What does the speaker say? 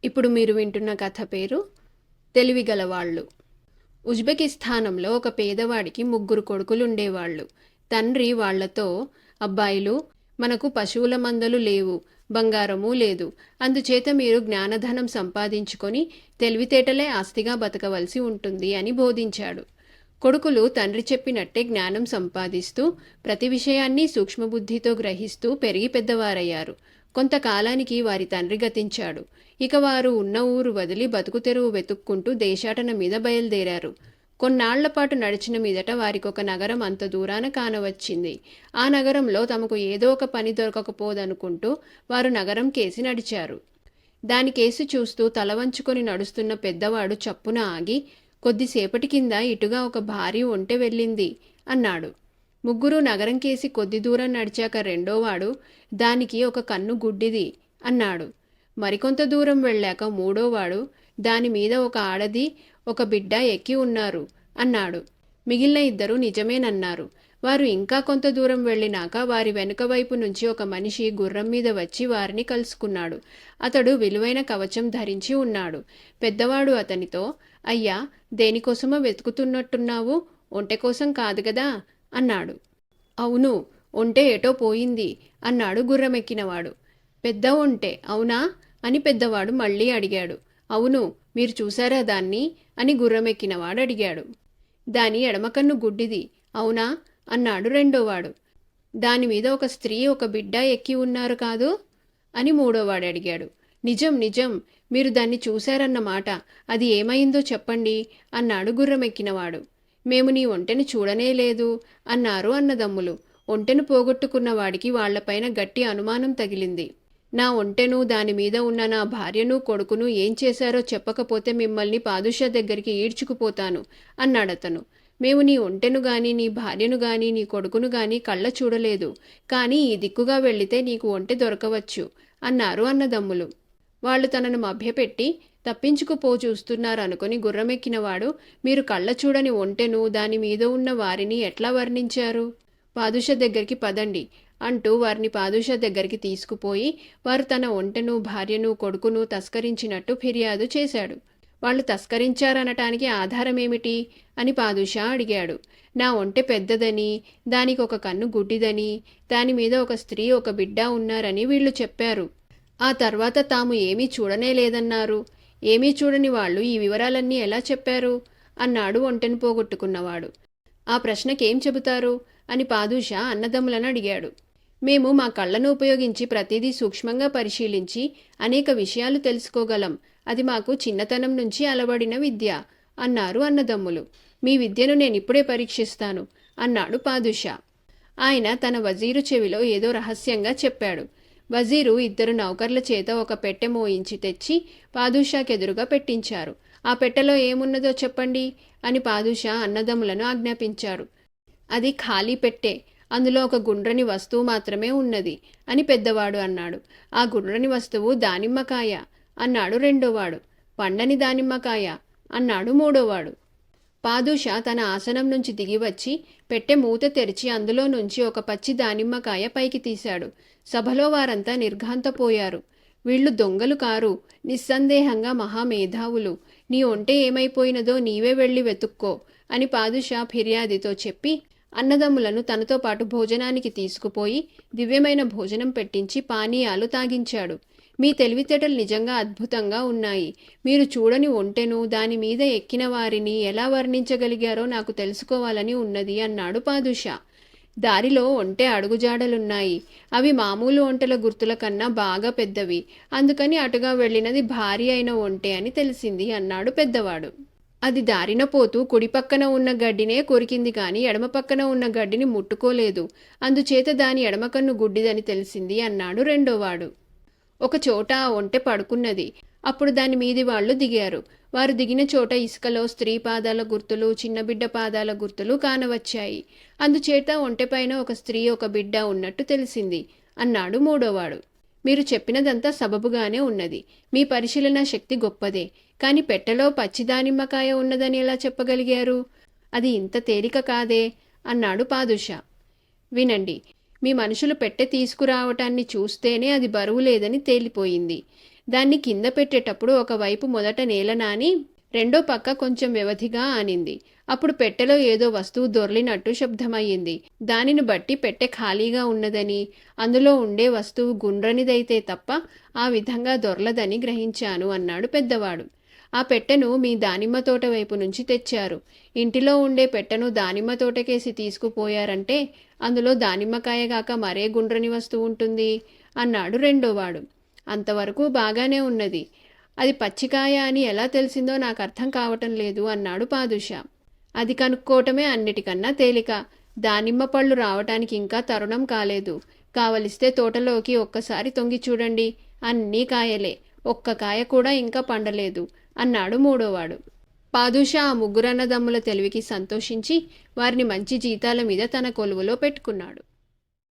ఇప్పుడు మీరు వింటున్న కథ పేరు తెలివిగలవాళ్ళు. ఉజ్బెకిస్తానంలో ఒక పేదవాడికి 3 కొడుకులుండేవాళ్ళు. తండ్రి వాళ్లతో, అబ్బాయిలు, మనకు పశువుల మందలు లేవు, బంగారమూ లేదు. అందుచేత మీరు జ్ఞానధనం సంపాదించుకొని తెలివితేటలే ఆస్తిగా బతకవలసి ఉంటుంది అని బోధించాడు. కొడుకులు తండ్రి చెప్పినట్టే జ్ఞానం సంపాదిస్తూ ప్రతి విషయాన్ని సూక్ష్మబుద్ధితో గ్రహిస్తూ పెరిగి పెద్దవారయ్యారు. కొంతకాలానికి వారి తండ్రి గతించాడు. ఇక వారు ఉన్న ఊరు వదిలి బతుకు తెరువు వెతుక్కుంటూ దేశాటన మీద బయలుదేరారు. కొన్నాళ్లపాటు నడిచిన మీదట వారికొక నగరం అంత దూరాన కానవచ్చింది. ఆ నగరంలో తమకు ఏదో ఒక పని దొరకకపోదనుకుంటూ వారు నగరం కేసి నడిచారు. దానికేసి చూస్తూ తలవంచుకొని నడుస్తున్న పెద్దవాడు చప్పున ఆగి, కొద్దిసేపటి కింద ఇటుగా ఒక భారీ ఒంటె వెళ్ళింది అన్నాడు. ముగ్గురు నగరం కేసి కొద్ది దూరం నడిచాక రెండోవాడు, దానికి ఒక కన్ను గుడ్డిది అన్నాడు. మరికొంత దూరం వెళ్ళాక మూడోవాడు, దానిమీద ఒక ఆడది ఒక బిడ్డ ఎక్కి ఉన్నారు అన్నాడు. మిగిలిన ఇద్దరు నిజమేనన్నారు. వారు ఇంకా కొంత దూరం వెళ్ళినాక వారి వెనుక వైపు నుంచి ఒక మనిషి గుర్రం మీద వచ్చి వారిని కలుసుకున్నాడు. అతడు విలువైన కవచం ధరించి ఉన్నాడు. పెద్దవాడు అతనితో, అయ్యా, దేనికోసమో వెతుకుతున్నట్టున్నావు? ఒంటె కోసం కాదు గదా అన్నాడు. అవును, ఒంటె ఎటో పోయింది అన్నాడు గుర్రమెక్కినవాడు. పెద్ద ఒంటె అవునా అని పెద్దవాడు మళ్ళీ అడిగాడు. అవును, మీరు చూశారా దాన్ని అని గుర్రమెక్కినవాడు అడిగాడు. దాని ఎడమకన్ను గుడ్డిది అవునా అన్నాడు రెండోవాడు. దానిమీద ఒక స్త్రీ ఒక బిడ్డ ఎక్కి ఉన్నారు కాదు అని మూడోవాడు అడిగాడు. నిజం నిజం, మీరు దాన్ని చూశారన్నమాట. అది ఏమైందో చెప్పండి అన్నాడు గుర్రమెక్కినవాడు. మేము నీ ఒంటెను చూడనే లేదు అన్నారు అన్నదమ్ములు. ఒంటెను పోగొట్టుకున్న వాడికి వాళ్లపైన గట్టి అనుమానం తగిలింది. నా ఒంటెను, దానిమీద ఉన్న నా భార్యను కొడుకును ఏం చేశారో చెప్పకపోతే మిమ్మల్ని పాదుషా దగ్గరికి ఈడ్చుకుపోతాను అన్నాడతను. మేము నీ ఒంటెను గాని, నీ భార్యను గాని, నీ కొడుకును గాని కళ్ళ చూడలేదు. కానీ ఈ దిక్కుగా వెళితే నీకు ఒంటె దొరకవచ్చు అన్నారు అన్నదమ్ములు. వాళ్ళు తనను మభ్యపెట్టి తప్పించుకుపో చూస్తున్నారనుకుని గుర్రమెక్కినవాడు, మీరు కళ్ళ చూడని ఒంటెను, దానిమీద ఉన్న వారిని ఎట్లా వర్ణించారు? పాదుషా దగ్గరికి పదండి అంటూ వారిని పాదుషా దగ్గరికి తీసుకుపోయి వారు తన ఒంటెను, భార్యను, కొడుకును తస్కరించినట్టు ఫిర్యాదు చేశాడు. వాళ్ళు తస్కరించారనటానికి ఆధారమేమిటి అని పాదుషా అడిగాడు. నా ఒంటె పెద్దదని, దానికి ఒక కన్ను గుడ్డిదని, దానిమీద ఒక స్త్రీ ఒక బిడ్డ ఉన్నారని వీళ్ళు చెప్పారు. ఆ తర్వాత తాము ఏమీ చూడనే లేదన్నారు. ఏమీ చూడని వాళ్ళు ఈ వివరాలన్నీ ఎలా చెప్పారు అన్నాడు ఒంటెను పోగొట్టుకున్నవాడు. ఆ ప్రశ్నకేం చెబుతారు అని పాదుషా అన్నదమ్ములను అడిగాడు. మేము మా కళ్ళను ఉపయోగించి ప్రతిదీ సూక్ష్మంగా పరిశీలించి అనేక విషయాలు తెలుసుకోగలం. అది మాకు చిన్నతనం నుంచి అలవడిన విద్య అన్నారు అన్నదమ్ములు. మీ విద్యను నేనిప్పుడే పరీక్షిస్తాను అన్నాడు పాదుషా. ఆయన తన వజీరు చెవిలో ఏదో రహస్యంగా చెప్పాడు. వజీరు ఇద్దరు నౌకర్ల చేత ఒక పెట్టె మోయించి తెచ్చి పాదుషాకెదురుగా పెట్టించారు. ఆ పెట్టెలో ఏమున్నదో చెప్పండి అని పాదుషా అన్నదమ్ములను ఆజ్ఞాపించారు. అది ఖాళీ పెట్టె, అందులో ఒక గుండ్రని వస్తువు మాత్రమే ఉన్నది అని పెద్దవాడు అన్నాడు. ఆ గుండ్రని వస్తువు దానిమ్మకాయ అన్నాడు రెండోవాడు. పండని దానిమ్మకాయ అన్నాడు మూడోవాడు. పాదుషా తన ఆసనం నుంచి దిగివచ్చి పెట్టె మూత తెరిచి అందులో నుంచి ఒక పచ్చి దానిమ్మకాయ పైకి తీశాడు. సభలో వారంతా నిర్ఘాంతపోయారు. వీళ్ళు దొంగలు కారు, నిస్సందేహంగా మహామేధావులు. నీ ఒంటె ఏమైపోయినదో నీవే వెళ్ళి వెతుక్కో అని పాదుషా ఫిర్యాదితో చెప్పి అన్నదమ్ములను తనతో పాటు భోజనానికి తీసుకుపోయి దివ్యమైన భోజనం పెట్టించి పానీయాలు తాగించాడు. మీ తెలివితేటలు నిజంగా అద్భుతంగా ఉన్నాయి. మీరు చూడని ఒంటెను, దానిమీద ఎక్కిన వారిని ఎలా వర్ణించగలిగారో నాకు తెలుసుకోవాలని ఉన్నది అన్నాడు పాదుషా. దారిలో ఒంటె అడుగుజాడలున్నాయి. అవి మామూలు ఒంటెల గుర్తుల కన్నా బాగా పెద్దవి. అందుకని అటుగా వెళ్ళినది భారీ అయిన ఒంటె అని తెలిసింది అన్నాడు పెద్దవాడు. అది దారిన పోతూ కుడిపక్కన ఉన్న గడ్డినే కొరికింది కానీ ఎడమ పక్కన ఉన్న గడ్డిని ముట్టుకోలేదు. అందుచేత దాని ఎడమకన్ను గుడ్డిదని తెలిసింది అన్నాడు రెండోవాడు. ఒక చోట ఆ ఒంటె పడుకున్నది. అప్పుడు దాని మీది వాళ్ళు దిగారు. వారు దిగిన చోట ఇసుకలో స్త్రీ పాదాల గుర్తులు, చిన్నబిడ్డ పాదాల గుర్తులు కానవచ్చాయి. అందుచేత ఒంటెపైన ఒక స్త్రీ ఒక బిడ్డ ఉన్నట్టు తెలిసింది అన్నాడు మూడోవాడు. మీరు చెప్పినదంతా సబబుగానే ఉన్నది. మీ పరిశీలన శక్తి గొప్పదే. కాని పెట్టెలో పచ్చి దానిమ్మకాయ ఉన్నదని ఎలా చెప్పగలిగారు? అది ఇంత తేలిక కాదే అన్నాడు పాదుషా. వినండి, మీ మనుషులు పెట్టె తీసుకురావటాన్ని చూస్తేనే అది బరువు లేదని తేలిపోయింది. దాన్ని కింద పెట్టేటప్పుడు ఒకవైపు మొదట నేల నాని రెండో పక్క కొంచెం వ్యవధిగా ఆనింది. అప్పుడు పెట్టెలో ఏదో వస్తువు దొర్లినట్టు శబ్దమయ్యింది. దానిని బట్టి పెట్టె ఖాళీగా ఉన్నదని, అందులో ఉండే వస్తువు గుండ్రనిదైతే తప్ప ఆ విధంగా దొర్లదని గ్రహించాను అన్నాడు పెద్దవాడు. ఆ పెట్టెను మీ దానిమ్మ తోట వైపు నుంచి తెచ్చారు. ఇంటిలో ఉండే పెట్టెను దానిమ్మ తోటకేసి తీసుకుపోయారంటే అందులో దానిమ్మకాయగాక మరే గుండ్రని వస్తువు ఉంటుంది అన్నాడు రెండోవాడు. అంతవరకు బాగానే ఉన్నది. అది పచ్చికాయ అని ఎలా తెలిసిందో నాకు అర్థం కావటం లేదు అన్నాడు పాదుషా. అది కనుక్కోవటమే అన్నిటికన్నా తేలిక. దానిమ్మ పళ్ళు రావటానికి ఇంకా తరుణం కాలేదు. కావలిస్తే తోటలోకి ఒక్కసారి తొంగి చూడండి, అన్నీ కాయలే, ఒక్క కాయ కూడా ఇంకా పండలేదు అన్నాడు మూడోవాడు. పాదుషా ఆ ముగ్గురన్నదమ్ముల తెలివికి సంతోషించి వారిని మంచి జీతాల మీద తన కొలువులో పెట్టుకున్నాడు.